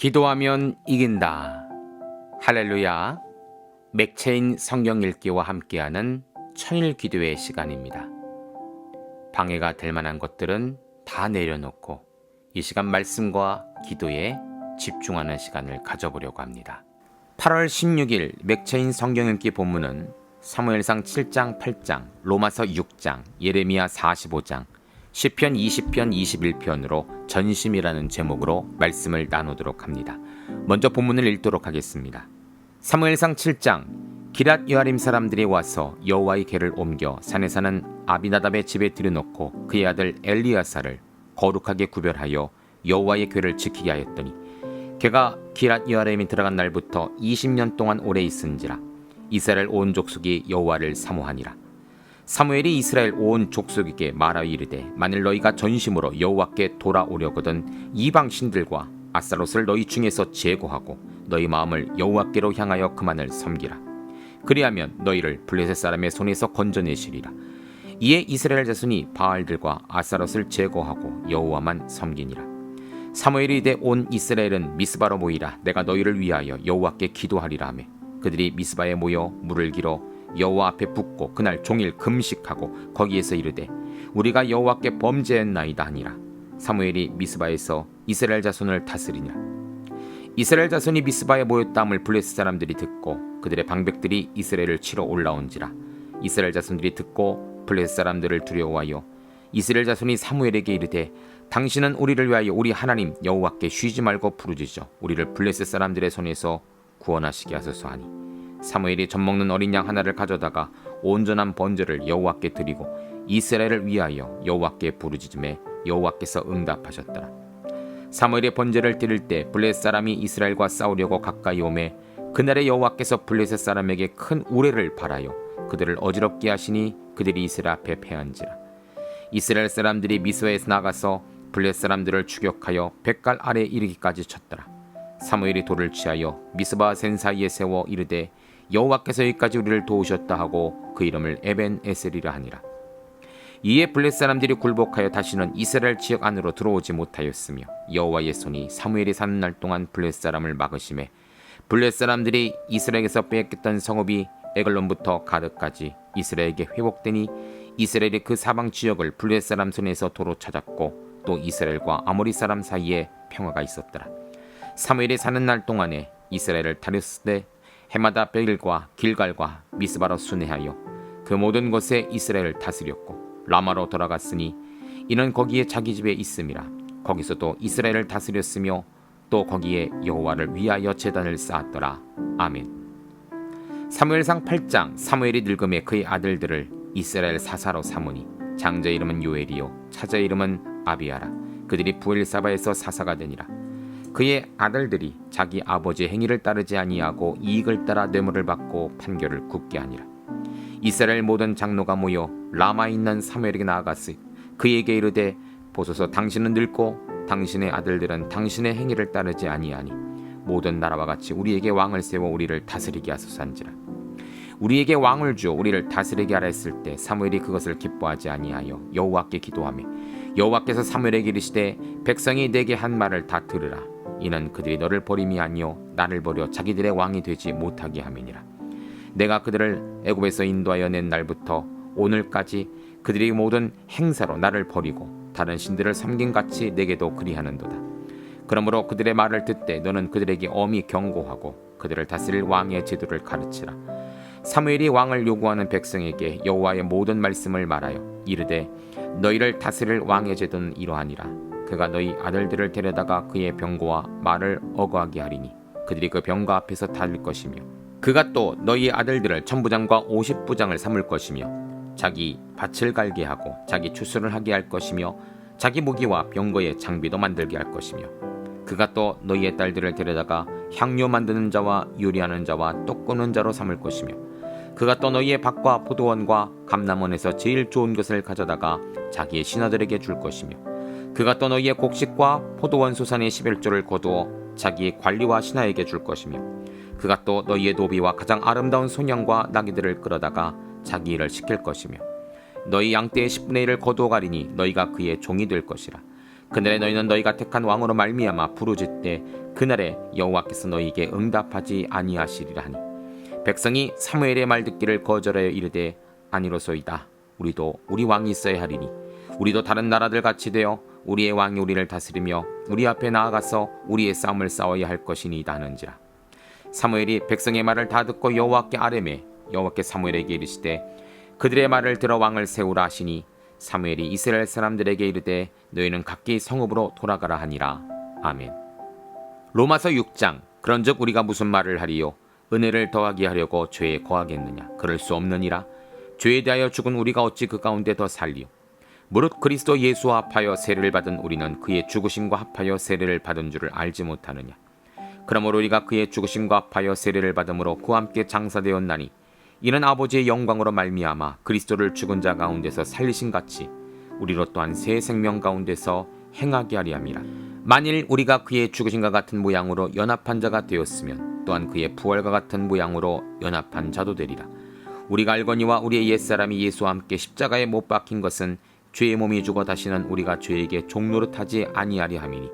기도하면 이긴다. 할렐루야. 맥체인 성경 읽기와 함께하는 천일 기도의 시간입니다. 방해가 될 만한 것들은 다 내려놓고 이 시간 말씀과 기도에 집중하는 시간을 가져보려고 합니다. 8월 16일 맥체인 성경 읽기 본문은 사무엘상 7장, 8장, 로마서 6장, 예레미야 45장, 시편 20편, 21편으로 전심이라는 제목으로 말씀을 나누도록 합니다. 먼저 본문을 읽도록 하겠습니다. 사무엘상 7장, 기랏 여아림 사람들이 와서 여호와의 궤를 옮겨 산에 사는 아비나답의 집에 들여놓고 그의 아들 엘리야사를 거룩하게 구별하여 여호와의 궤를 지키게 하였더니 걔가 기랏 여아림이 들어간 날부터 20년 동안 오래 있은지라 이스라엘 온 족속이 여호와를 사모하니라. 사무엘이 이스라엘 온 족속에게 말하여 이르되 만일 너희가 전심으로 여호와께 돌아오려거든 이방 신들과 아스타롯을 너희 중에서 제거하고 너희 마음을 여호와께로 향하여 그만을 섬기라. 그리하면 너희를 블레셋 사람의 손에서 건져내시리라. 이에 이스라엘 자손이 바알들과 아스타롯을 제거하고 여호와만 섬기니라. 사무엘이 이르되 온 이스라엘은 미스바로 모이라. 내가 너희를 위하여 여호와께 기도하리라 하매 그들이 미스바에 모여 물을 길어 여호와 앞에 붓고 그날 종일 금식하고 거기에서 이르되 우리가 여호와께 범죄했나이다 하니라. 사무엘이 미스바에서 이스라엘 자손을 다스리니라. 이스라엘 자손이 미스바에 모였다함을 블레셋 사람들이 듣고 그들의 방백들이 이스라엘을 치러 올라온지라. 이스라엘 자손들이 듣고 블레셋 사람들을 두려워하여 이스라엘 자손이 사무엘에게 이르되 당신은 우리를 위하여 우리 하나님 여호와께 쉬지 말고 부르짖어 우리를 블레셋 사람들의 손에서 구원하시게 하소서 하니 사무엘이 젖먹는 어린 양 하나를 가져다가 온전한 번제를 여호와께 드리고 이스라엘을 위하여 여호와께 부르짖음에 여호와께서 응답하셨더라. 사무엘의 번제를 드릴 때 블레셋 사람이 이스라엘과 싸우려고 가까이 오매 그날에 여호와께서 블레셋 사람에게 큰 우레를 발하여 그들을 어지럽게 하시니 그들이 이스라엘 앞에 패한지라. 이스라엘 사람들이 미스바에서 나가서 블레셋 사람들을 추격하여 뱃갈 아래 이르기까지 쳤더라. 사무엘이 돌을 취하여 미스바 센 사이에 세워 이르되 여호와께서 여기까지 우리를 도우셨다 하고 그 이름을 에벤 에셀이라 하니라. 이에 블레셋 사람들이 굴복하여 다시는 이스라엘 지역 안으로 들어오지 못하였으며 여호와의 손이 사무엘이 사는 날 동안 블레셋 사람을 막으심에 블레셋 사람들이 이스라엘에서 빼앗겼던 성읍이 에글론부터 가드까지 이스라엘에게 회복되니 이스라엘이 그 사방 지역을 블레셋 사람 손에서 도로 찾았고 또 이스라엘과 아모리 사람 사이에 평화가 있었더라. 사무엘이 사는 날 동안에 이스라엘을 다렸으되 해마다 베일과 길갈과 미스바로 순회하여 그 모든 곳에 이스라엘을 다스렸고 라마로 돌아갔으니 이는 거기에 자기 집에 있음이라. 거기서도 이스라엘을 다스렸으며 또 거기에 여호와를 위하여 제단을 쌓았더라. 아멘. 사무엘상 8장, 사무엘이 늙음에 그의 아들들을 이스라엘 사사로 삼으니 장자 이름은 요엘이요 차자 이름은 아비아라. 그들이 부엘사바에서 사사가 되니라. 그의 아들들이 자기 아버지의 행위를 따르지 아니하고 이익을 따라 뇌물을 받고 판결을 굽게 하니라. 이스라엘 모든 장로가 모여 라마에 있는 사무엘에게 나아갔으니 그에게 이르되 보소서 당신은 늙고 당신의 아들들은 당신의 행위를 따르지 아니하니 모든 나라와 같이 우리에게 왕을 세워 우리를 다스리게 하소서한지라. 우리에게 왕을 주어 우리를 다스리게 하라 했을 때 사무엘이 그것을 기뻐하지 아니하여 여호와께 기도하며 여호와께서 사무엘에게 이르시되 백성이 내게 한 말을 다 들으라. 이는 그들이 너를 버림이 아니요 나를 버려 자기들의 왕이 되지 못하게 함이니라. 내가 그들을 애굽에서 인도하여 낸 날부터 오늘까지 그들이 모든 행사로 나를 버리고 다른 신들을 섬김같이 내게도 그리하는도다. 그러므로 그들의 말을 듣되 너는 그들에게 엄히 경고하고 그들을 다스릴 왕의 제도를 가르치라. 사무엘이 왕을 요구하는 백성에게 여호와의 모든 말씀을 말하여 이르되 너희를 다스릴 왕의 제도는 이러하니라. 그가 너희 아들들을 데려다가 그의 병거와 말을 어거하게 하리니 그들이 그 병거 앞에서 달릴 것이며 그가 또 너희 아들들을 천부장과 50부장을 삼을 것이며 자기 밭을 갈게 하고 자기 추수를 하게 할 것이며 자기 무기와 병거의 장비도 만들게 할 것이며 그가 또 너희의 딸들을 데려다가 향료 만드는 자와 요리하는 자와 떡 굽는 자로 삼을 것이며 그가 또 너희의 밭과 포도원과 감람원에서 제일 좋은 것을 가져다가 자기의 신하들에게 줄 것이며 그가 또 너희의 곡식과 포도원 소산의 11조를 거두어 자기의 관리와 신하에게 줄 것이며 그가 또 너희의 노비와 가장 아름다운 소년과 나귀들을 끌어다가 자기 일을 시킬 것이며 너희 양떼의 10분의 1을 거두어 가리니 너희가 그의 종이 될 것이라. 그날에 너희는 너희가 택한 왕으로 말미암아 부르짖되 그날에 여호와께서 너희에게 응답하지 아니하시리라 하니 백성이 사무엘의 말 듣기를 거절하여 이르되 아니로소이다. 우리도 우리 왕이 있어야 하리니 우리도 다른 나라들 같이 되어 우리의 왕이 우리를 다스리며 우리 앞에 나아가서 우리의 싸움을 싸워야 할 것이니이다 하는지라. 사무엘이 백성의 말을 다 듣고 여호와께 아뢰매 여호와께 사무엘에게 이르시되 그들의 말을 들어 왕을 세우라 하시니 사무엘이 이스라엘 사람들에게 이르되 너희는 각기 성읍으로 돌아가라 하니라. 아멘. 로마서 6장. 그런즉 우리가 무슨 말을 하리요? 은혜를 더하게 하려고 죄에 거하겠느냐? 그럴 수 없느니라. 죄에 대하여 죽은 우리가 어찌 그 가운데 더 살리요? 무릇 그리스도 예수와 합하여 세례를 받은 우리는 그의 죽으심과 합하여 세례를 받은 줄을 알지 못하느냐? 그러므로 우리가 그의 죽으심과 합하여 세례를 받음으로 그와 함께 장사되었나니 이는 아버지의 영광으로 말미암아 그리스도를 죽은 자 가운데서 살리신 같이 우리로 또한 새 생명 가운데서 행하게 하리 함이라. 만일 우리가 그의 죽으심과 같은 모양으로 연합한 자가 되었으면 또한 그의 부활과 같은 모양으로 연합한 자도 되리라. 우리가 알거니와 우리의 옛사람이 예수와 함께 십자가에 못 박힌 것은 죄의 몸이 죽어 다시는 우리가 죄에게 종노릇하지 아니하리 함이니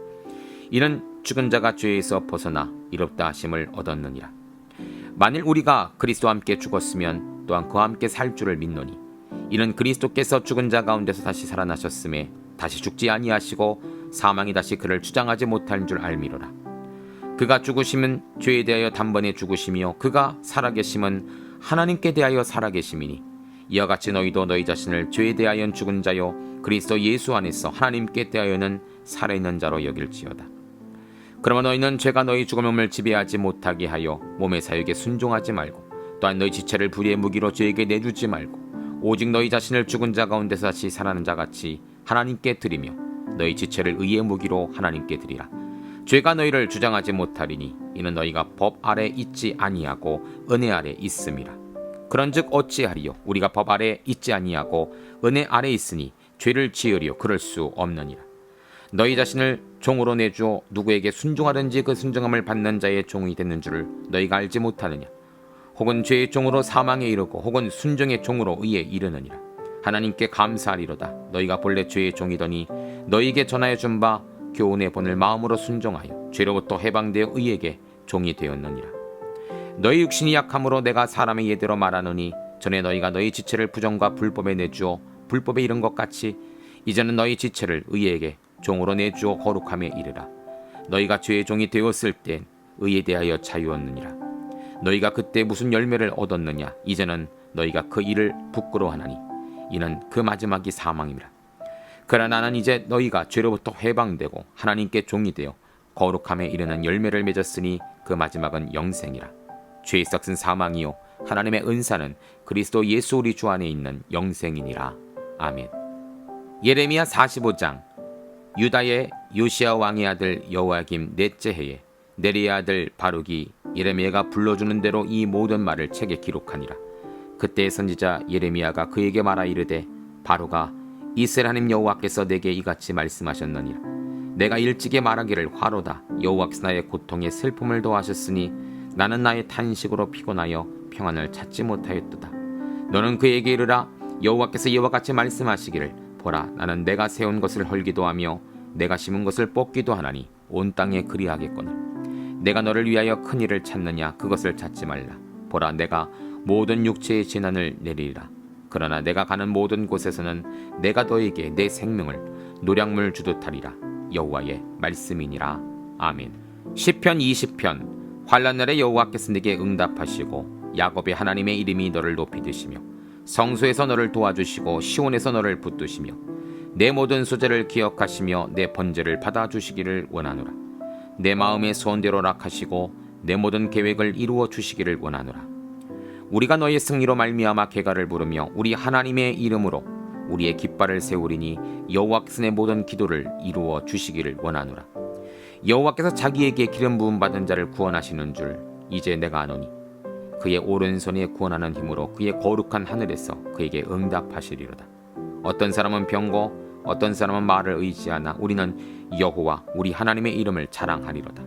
이는 죽은 자가 죄에서 벗어나 이롭다 하심을 얻었느니라. 만일 우리가 그리스도와 함께 죽었으면 또한 그와 함께 살 줄을 믿노니 이는 그리스도께서 죽은 자 가운데서 다시 살아나셨음에 다시 죽지 아니하시고 사망이 다시 그를 주장하지 못할 줄 알미로라. 그가 죽으심은 죄에 대하여 단번에 죽으시며 그가 살아계심은 하나님께 대하여 살아계심이니 이와 같이 너희도 너희 자신을 죄에 대하여 죽은 자요 그리스도 예수 안에서 하나님께 대하여는 살아있는 자로 여길지어다. 그러면 너희는 죄가 너희 죽음의 몸을 지배하지 못하게 하여 몸의 사욕에 순종하지 말고 또한 너희 지체를 불의의 무기로 죄에게 내주지 말고 오직 너희 자신을 죽은 자 가운데서 다시 살아나는 자같이 하나님께 드리며 너희 지체를 의의 무기로 하나님께 드리라. 죄가 너희를 주장하지 못하리니 이는 너희가 법 아래 있지 아니하고 은혜 아래 있음이라. 그런즉 어찌하리요? 우리가 법 아래 있지 아니하고 은혜 아래 있으니 죄를 지으리요? 그럴 수 없느니라. 너희 자신을 종으로 내주어 누구에게 순종하든지 그 순종함을 받는 자의 종이 되는 줄을 너희가 알지 못하느냐? 혹은 죄의 종으로 사망에 이르고 혹은 순종의 종으로 의에 이르느니라. 하나님께 감사하리로다. 너희가 본래 죄의 종이더니 너희에게 전하여 준 바 교훈의 본을 마음으로 순종하여 죄로부터 해방되어 의에게 종이 되었느니라. 너희 육신이 약함으로 내가 사람의 예대로 말하느니 전에 너희가 너희 지체를 부정과 불법에 내주어 불법에 이른 것 같이 이제는 너희 지체를 의에게 종으로 내주어 거룩함에 이르라. 너희가 죄의 종이 되었을 땐 의에 대하여 자유였느니라. 너희가 그때 무슨 열매를 얻었느냐? 이제는 너희가 그 일을 부끄러워하나니 이는 그 마지막이 사망이라. 그러나 나는 이제 너희가 죄로부터 해방되고 하나님께 종이 되어 거룩함에 이르는 열매를 맺었으니 그 마지막은 영생이라. 죄의 썩은 사망이요 하나님의 은사는 그리스도 예수 우리 주 안에 있는 영생이니라. 아멘. 예레미야 45장. 유다의 요시야 왕의 아들 여호야김 넷째 해에 네리의 아들 바룩이 예레미야가 불러주는 대로 이 모든 말을 책에 기록하니라. 그때 선지자 예레미야가 그에게 말하 이르되 바룩아 이스라엘 하나님 여호와께서 내게 이같이 말씀하셨느니라. 내가 일찍이 말하기를 화로다. 여호와께서 나의 고통에 슬픔을 더하셨으니 나는 나의 탄식으로 피곤하여 평안을 찾지 못하였도다. 너는 그에게 이르라. 여호와께서 이와 같이 말씀하시기를 보라 나는 내가 세운 것을 헐기도 하며 내가 심은 것을 뽑기도 하나니 온 땅에 그리하겠거늘. 내가 너를 위하여 큰 일을 찾느냐? 그것을 찾지 말라. 보라 내가 모든 육체의 재난을 내리리라. 그러나 내가 가는 모든 곳에서는 내가 너에게 내 생명을 노량물 주듯 하리라. 여호와의 말씀이니라. 아멘. 시편 20편. 환난 날에 여호와께서 네게 응답하시고 야곱의 하나님의 이름이 너를 높이 드시며 성소에서 너를 도와주시고 시온에서 너를 붙드시며 내 모든 소재를 기억하시며 내 번제를 받아주시기를 원하노라. 내 마음의 소원대로 락하시고 내 모든 계획을 이루어 주시기를 원하노라. 우리가 너의 승리로 말미암아 개가를 부르며 우리 하나님의 이름으로 우리의 깃발을 세우리니 여호와께서 내 모든 기도를 이루어 주시기를 원하노라. 여호와께서 자기에게 기름 부음 받은 자를 구원하시는 줄 이제 내가 아노니 그의 오른손에 구원하는 힘으로 그의 거룩한 하늘에서 그에게 응답하시리로다. 어떤 사람은 병고 어떤 사람은 말을 의지하나 우리는 여호와 우리 하나님의 이름을 자랑하리로다.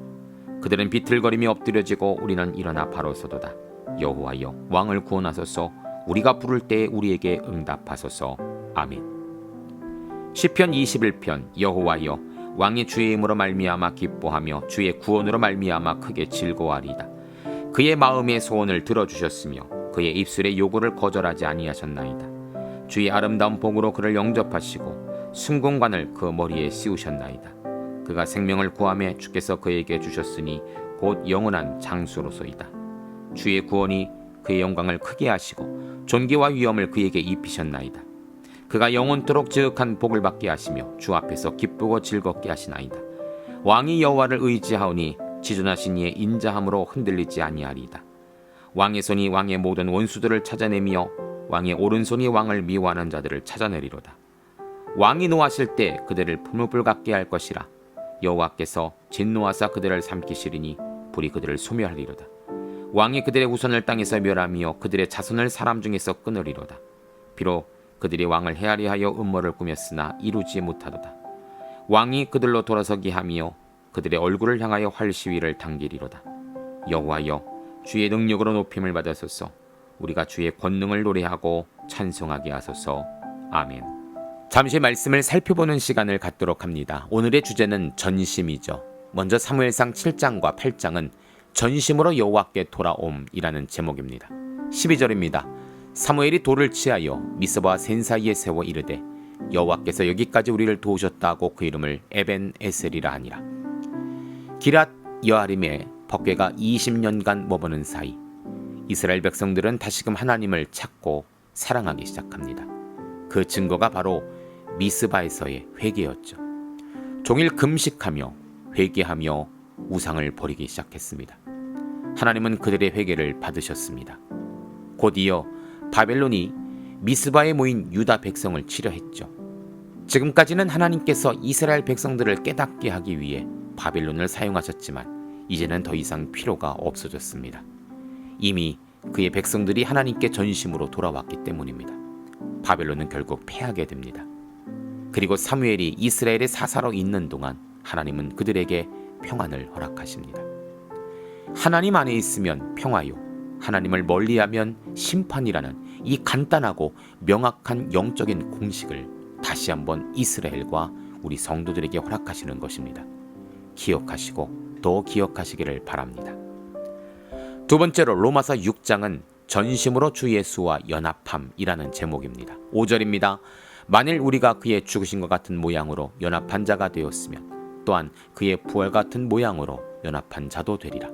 그들은 비틀거리며 엎드려지고 우리는 일어나 바로 서도다. 여호와여 왕을 구원하소서. 우리가 부를 때에 우리에게 응답하소서. 아멘. 시편 21편. 여호와여 왕이 주의 힘으로 말미암아 기뻐하며 주의 구원으로 말미암아 크게 즐거워하리이다. 그의 마음의 소원을 들어주셨으며 그의 입술의 요구를 거절하지 아니하셨나이다. 주의 아름다운 복으로 그를 영접하시고 순공관을 그 머리에 씌우셨나이다. 그가 생명을 구하며 주께서 그에게 주셨으니 곧 영원한 장수로소이다. 주의 구원이 그의 영광을 크게 하시고 존귀와 위엄을 그에게 입히셨나이다. 그가 영원토록 지극한 복을 받게 하시며 주 앞에서 기쁘고 즐겁게 하시나이다. 왕이 여호와를 의지하오니 지존하신 이의 인자함으로 흔들리지 아니하리이다. 왕의 손이 왕의 모든 원수들을 찾아내며 왕의 오른손이 왕을 미워하는 자들을 찾아내리로다. 왕이 노하실 때 그들을 풀무불 같게 할 것이라. 여호와께서 진노하사 그들을 삼키시리니 불이 그들을 소멸하리로다. 왕이 그들의 후손을 땅에서 멸하며 그들의 자손을 사람 중에서 끊으리로다. 비록 그들이 왕을 헤아리 하여 음모를 꾸몄으나 이루지 못하도다. 왕이 그들로 돌아서게 하며 그들의 얼굴을 향하여 활시위를 당기리로다. 여호와여, 주의 능력으로 높임을 받으소서. 우리가 주의 권능을 노래하고 찬송하게 하소서. 아멘. 잠시 말씀을 살펴보는 시간을 갖도록 합니다. 오늘의 주제는 전심이죠. 먼저 사무엘상 7장과 8장은 전심으로 여호와께 돌아옴이라는 제목입니다. 12절입니다. 사무엘이 돌을 취하여 미스바 센 사이에 세워 이르되 여호와께서 여기까지 우리를 도우셨다고 그 이름을 에벤 에셀이라 하니라. 기랏 여아림에 법궤가 20년간 머무는 사이 이스라엘 백성들은 다시금 하나님을 찾고 사랑하기 시작합니다. 그 증거가 바로 미스바에서의 회개였죠. 종일 금식하며 회개하며 우상을 버리기 시작했습니다. 하나님은 그들의 회개를 받으셨습니다. 곧이어 바벨론이 미스바에 모인 유다 백성을 치려 했죠. 지금까지는 하나님께서 이스라엘 백성들을 깨닫게 하기 위해 바벨론을 사용하셨지만 이제는 더 이상 필요가 없어졌습니다. 이미 그의 백성들이 하나님께 전심으로 돌아왔기 때문입니다. 바벨론은 결국 패하게 됩니다. 그리고 사무엘이 이스라엘의 사사로 있는 동안 하나님은 그들에게 평안을 허락하십니다. 하나님 안에 있으면 평화요, 하나님을 멀리하면 심판이라는 이 간단하고 명확한 영적인 공식을 다시 한번 이스라엘과 우리 성도들에게 허락하시는 것입니다. 기억하시고 더 기억하시기를 바랍니다. 두 번째로 로마서 6장은 전심으로 주 예수와 연합함이라는 제목입니다. 5절입니다. 만일 우리가 그의 죽으신 것 같은 모양으로 연합한 자가 되었으면 또한 그의 부활 같은 모양으로 연합한 자도 되리라.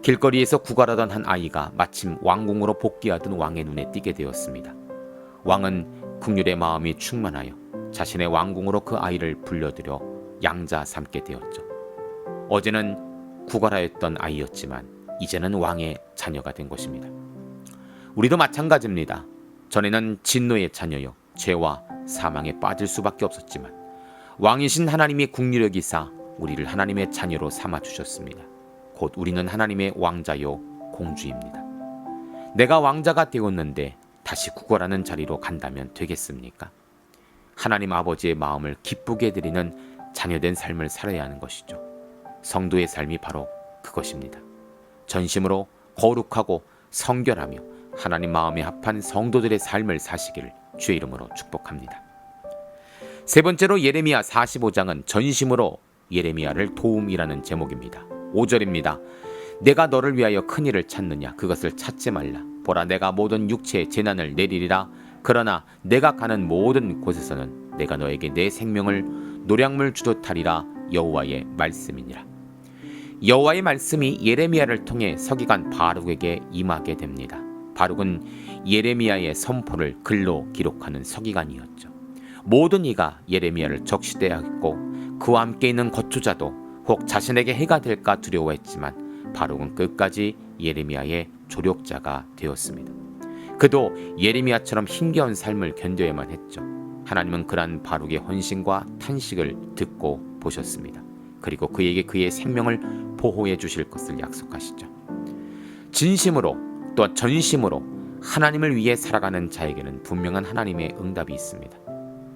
길거리에서 구걸하던 한 아이가 마침 왕궁으로 복귀하던 왕의 눈에 띄게 되었습니다. 왕은 긍휼의 마음이 충만하여 자신의 왕궁으로 그 아이를 불려들여 양자 삼게 되었죠. 어제는 구걸하였던 아이였지만 이제는 왕의 자녀가 된 것입니다. 우리도 마찬가지입니다. 전에는 진노의 자녀여 죄와 사망에 빠질 수밖에 없었지만 왕이신 하나님이 긍휼히 여기사 우리를 하나님의 자녀로 삼아주셨습니다. 곧 우리는 하나님의 왕자요 공주입니다. 내가 왕자가 되었는데 다시 구걸하는 자리로 간다면 되겠습니까? 하나님 아버지의 마음을 기쁘게 해드리는 자녀된 삶을 살아야 하는 것이죠. 성도의 삶이 바로 그것입니다. 전심으로 거룩하고 성결하며 하나님 마음에 합한 성도들의 삶을 사시기를 주의 이름으로 축복합니다. 세 번째로 예레미야 45장은 전심으로 예레미야를 도움이라는 제목입니다. 5절입니다. 내가 너를 위하여 큰 일을 찾느냐 그것을 찾지 말라. 보라 내가 모든 육체의 재난을 내리리라. 그러나 내가 가는 모든 곳에서는 내가 너에게 내 생명을 노량물 주듯 하리라. 여호와의 말씀이니라. 여호와의 말씀이 예레미야를 통해 서기관 바룩에게 임하게 됩니다. 바룩은 예레미야의 선포를 글로 기록하는 서기관이었죠. 모든 이가 예레미야를 적시대하였고 그와 함께 있는 거주자도 혹 자신에게 해가 될까 두려워했지만 바룩은 끝까지 예레미야의 조력자가 되었습니다. 그도 예레미야처럼 힘겨운 삶을 견뎌야만 했죠. 하나님은 그러한 바룩의 헌신과 탄식을 듣고 보셨습니다. 그리고 그에게 그의 생명을 보호해 주실 것을 약속하시죠. 진심으로 또 전심으로 하나님을 위해 살아가는 자에게는 분명한 하나님의 응답이 있습니다.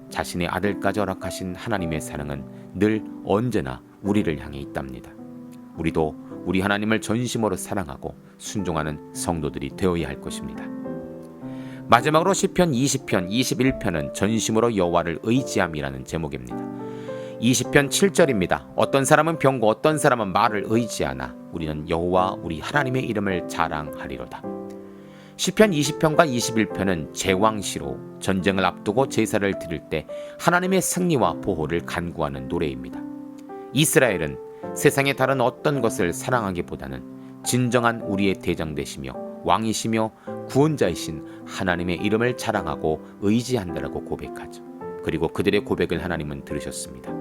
자신의 아들까지 허락하신 하나님의 사랑은 늘 언제나 우리를 향해 있답니다. 우리도 우리 하나님을 전심으로 사랑하고 순종하는 성도들이 되어야 할 것입니다. 마지막으로 시편 20편, 21편은 전심으로 여호와를 의지함이라는 제목입니다. 20편 7절입니다. 어떤 사람은 병고 어떤 사람은 말을 의지하나 우리는 여호와 우리 하나님의 이름을 자랑하리로다. 시편 20편과 21편은 제왕시로 전쟁을 앞두고 제사를 드릴 때 하나님의 승리와 보호를 간구하는 노래입니다. 이스라엘은 세상의 다른 어떤 것을 사랑하기보다는 진정한 우리의 대장 되시며 왕이시며 구원자이신 하나님의 이름을 자랑하고 의지한다라고 고백하죠. 그리고 그들의 고백을 하나님은 들으셨습니다.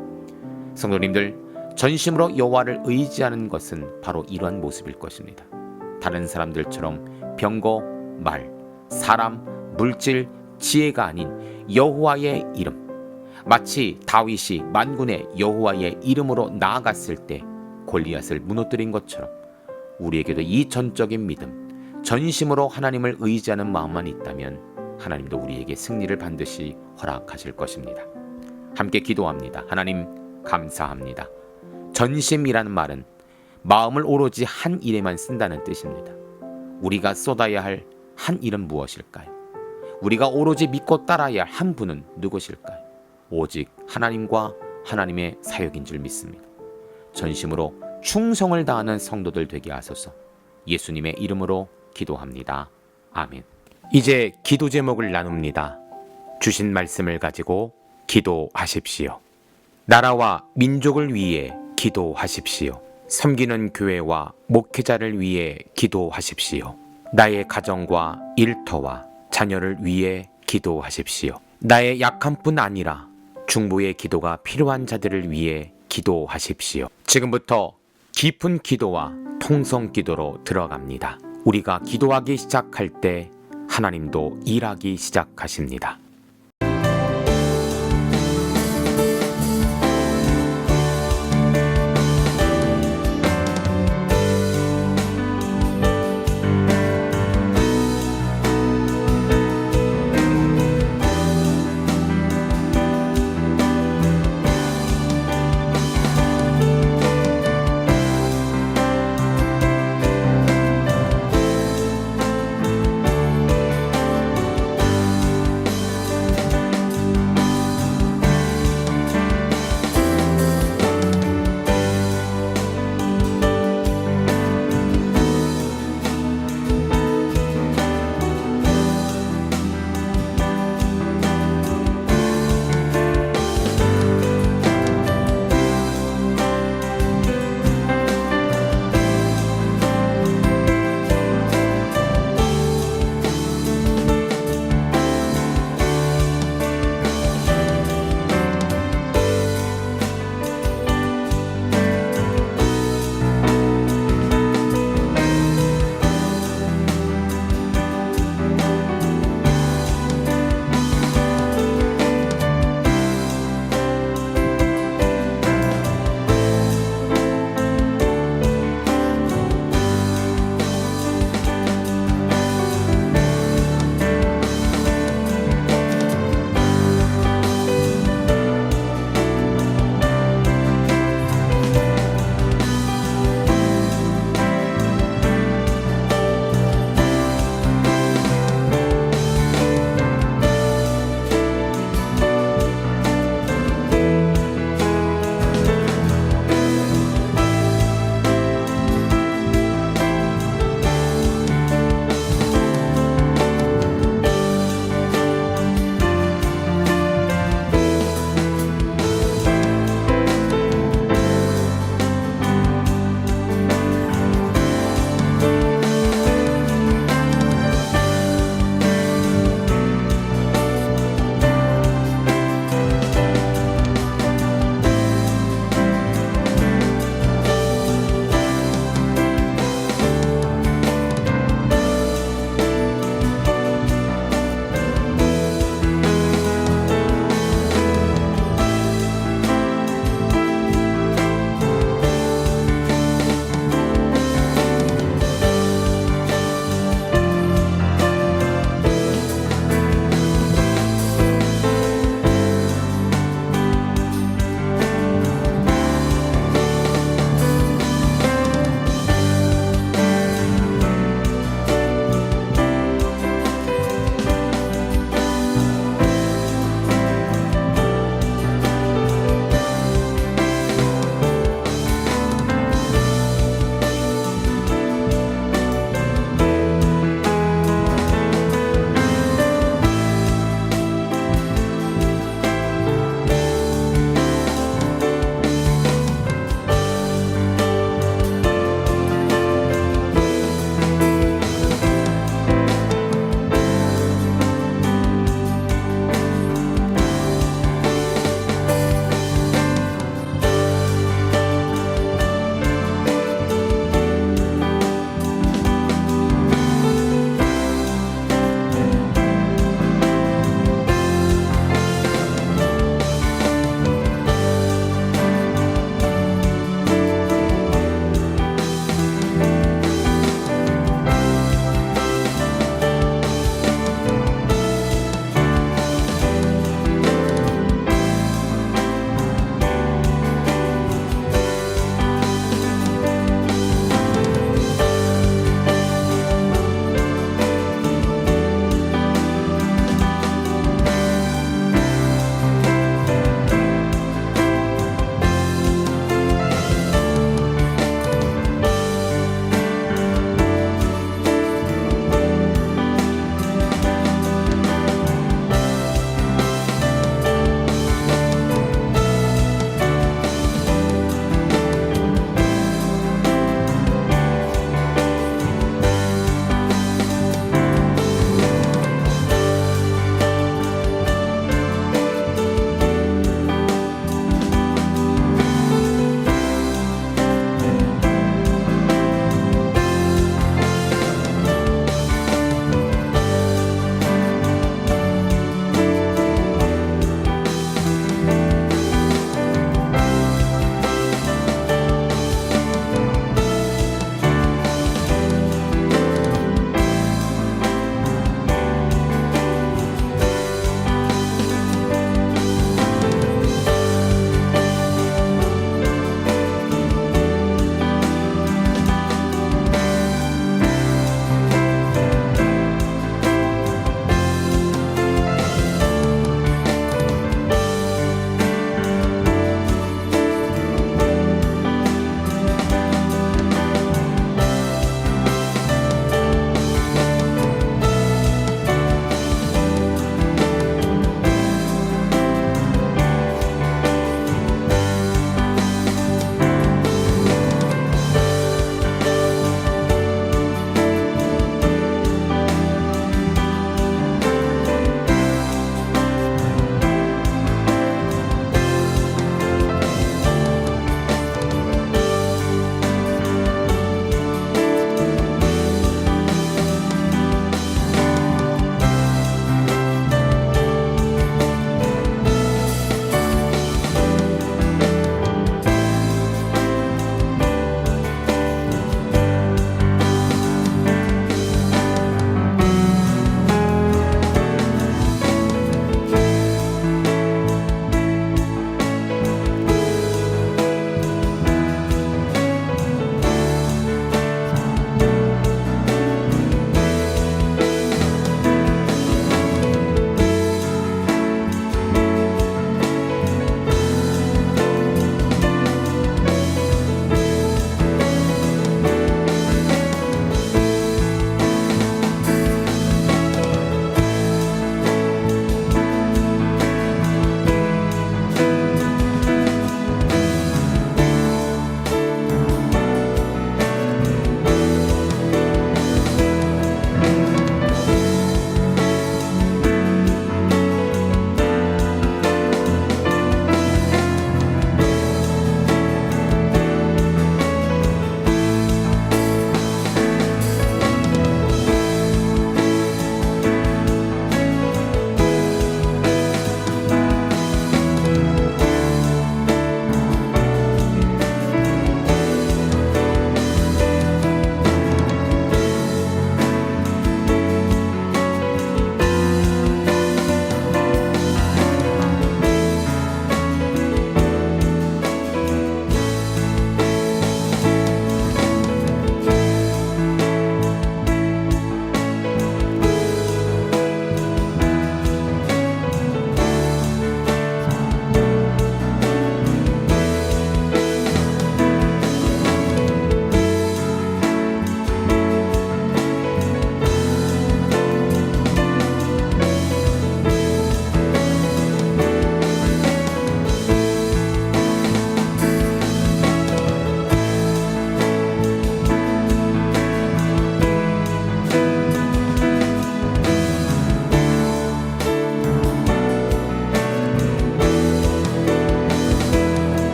성도님들, 전심으로 여호와를 의지하는 것은 바로 이러한 모습일 것입니다. 다른 사람들처럼 병거, 말, 사람, 물질, 지혜가 아닌 여호와의 이름, 마치 다윗이 만군의 여호와의 이름으로 나아갔을 때 골리앗을 무너뜨린 것처럼 우리에게도 이 전적인 믿음, 전심으로 하나님을 의지하는 마음만 있다면 하나님도 우리에게 승리를 반드시 허락하실 것입니다. 함께 기도합니다. 하나님 감사합니다. 전심이라는 말은 마음을 오로지 한 일에만 쓴다는 뜻입니다. 우리가 쏟아야 할 한 일은 무엇일까요? 우리가 오로지 믿고 따라야 할 한 분은 누구실까요? 오직 하나님과 하나님의 사역인 줄 믿습니다. 전심으로 충성을 다하는 성도들 되게 하소서. 예수님의 이름으로 기도합니다. 아멘. 이제 기도 제목을 나눕니다. 주신 말씀을 가지고 기도하십시오. 나라와 민족을 위해 기도하십시오. 섬기는 교회와 목회자를 위해 기도하십시오. 나의 가정과 일터와 자녀를 위해 기도하십시오. 나의 약함뿐 아니라 중보의 기도가 필요한 자들을 위해 기도하십시오. 지금부터 깊은 기도와 통성 기도로 들어갑니다. 우리가 기도하기 시작할 때 하나님도 일하기 시작하십니다.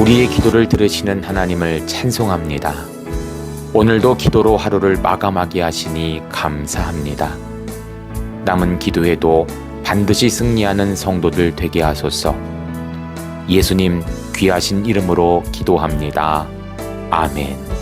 우리의 기도를 들으시는 하나님을 찬송합니다. 오늘도 기도로 하루를 마감하게 하시니 감사합니다. 남은 기도에도 반드시 승리하는 성도들 되게 하소서. 예수님 귀하신 이름으로 기도합니다. 아멘.